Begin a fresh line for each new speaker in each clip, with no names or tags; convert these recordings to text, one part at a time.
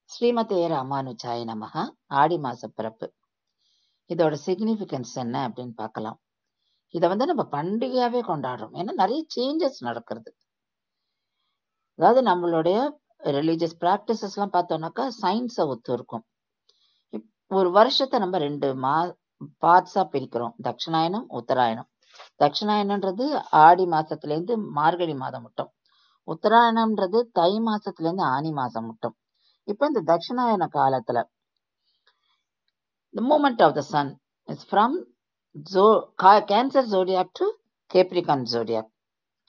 ஸ்ரீமதே ராமானுஜாய நமஹ. ஆடி மாச பிறப்பு. இதோட சிக்னிஃபிகன்ஸ் என்ன அப்படின்னு பார்க்கலாம். இதை நம்ம பண்டிகையாவே கொண்டாடுறோம். ஏன்னா நிறைய சேஞ்சஸ் நடக்கிறது. அதாவது நம்மளுடைய ரிலீஜியஸ் பிராக்டிசஸ் எல்லாம் பார்த்தோம்னாக்கா சயின்ஸை ஒத்து இருக்கும். ஒரு வருஷத்தை நம்ம 2 பார்ட்ஸா பிரிக்கிறோம். தட்சிணாயனம், உத்தராயணம். தட்சிணாயனன்றது ஆடி மாசத்துல இருந்து மார்கழி மாதம் மட்டும். உத்தராயணம்ன்றது தை மாசத்துல இருந்து ஆனி மாசம் மட்டும். இப்ப இந்த தட்சிணாயன காலத்துல the movement of the sun is from Cancer zodiac to Capricorn zodiac.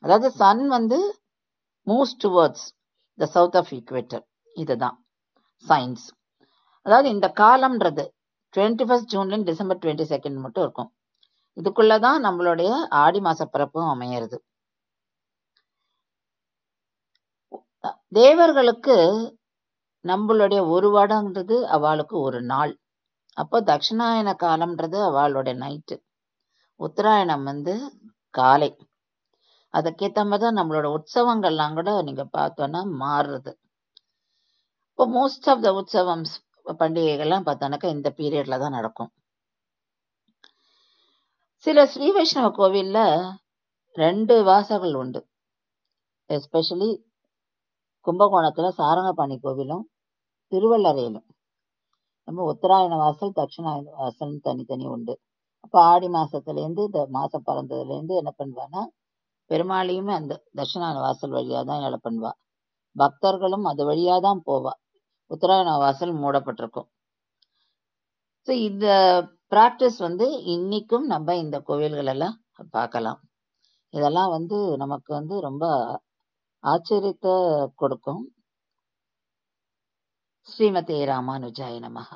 அதாவது sun moves towards the south of equator. இதுதான் சயின்ஸ். அதாவது இந்த காலம்ன்றது 21st ஜூன்ல டிசம்பர் 22 மட்டும் இருக்கும். இதுக்குள்ளதான் நம்மளுடைய ஆடி மாச பிறப்பும் அமையிறது. தேவர்களுக்கு நம்மளுடைய ஒரு வருடம்ன்றது அவளுக்கு ஒரு நாள். அப்போ தட்சிணாயன காலம்ன்றது அவளுடைய நைட்டு. உத்தராயணம் காலை. அதுக்கேற்ற மாதிரி தான் நம்மளோட உற்சவங்கள்லாம் கூட நீங்க பார்த்தோன்னா மாறுறது. இப்போ மோஸ்ட் ஆஃப் த உற்சவம் பண்டிகைகள்லாம் பார்த்தோன்னாக்கா இந்த பீரியட்ல தான் நடக்கும். சில ஸ்ரீ வைஷ்ணவ கோவில்ல 2 வாசல்கள் உண்டு. எஸ்பெஷலி கும்பகோணத்துல சாரங்கபாணி கோவிலும் திருவள்ளரையிலும் நம்ம உத்தராயண வாசல், தட்சிணாயன வாசல் தனித்தனி உண்டு. அப்போ ஆடி மாசத்துலேருந்து இந்த மாசம் பிறந்ததுலேருந்து என்ன பண்ணுவான்னா பெருமாளையுமே அந்த தட்சிணாயன வாசல் வழியா தான் எழ பண்ணுவா. பக்தர்களும் அது வழியா தான் போவா. உத்தராயண வாசல் மூடப்பட்டிருக்கும். ஸோ இந்த பிராக்டிஸ் இன்னைக்கும் நம்ம இந்த கோவில்கள் எல்லாம் பார்க்கலாம். இதெல்லாம் நமக்கு ரொம்ப ஆச்சரியத்தை கொடுக்கும். ஸ்ரீமதே ராமானுஜாய நமஹ.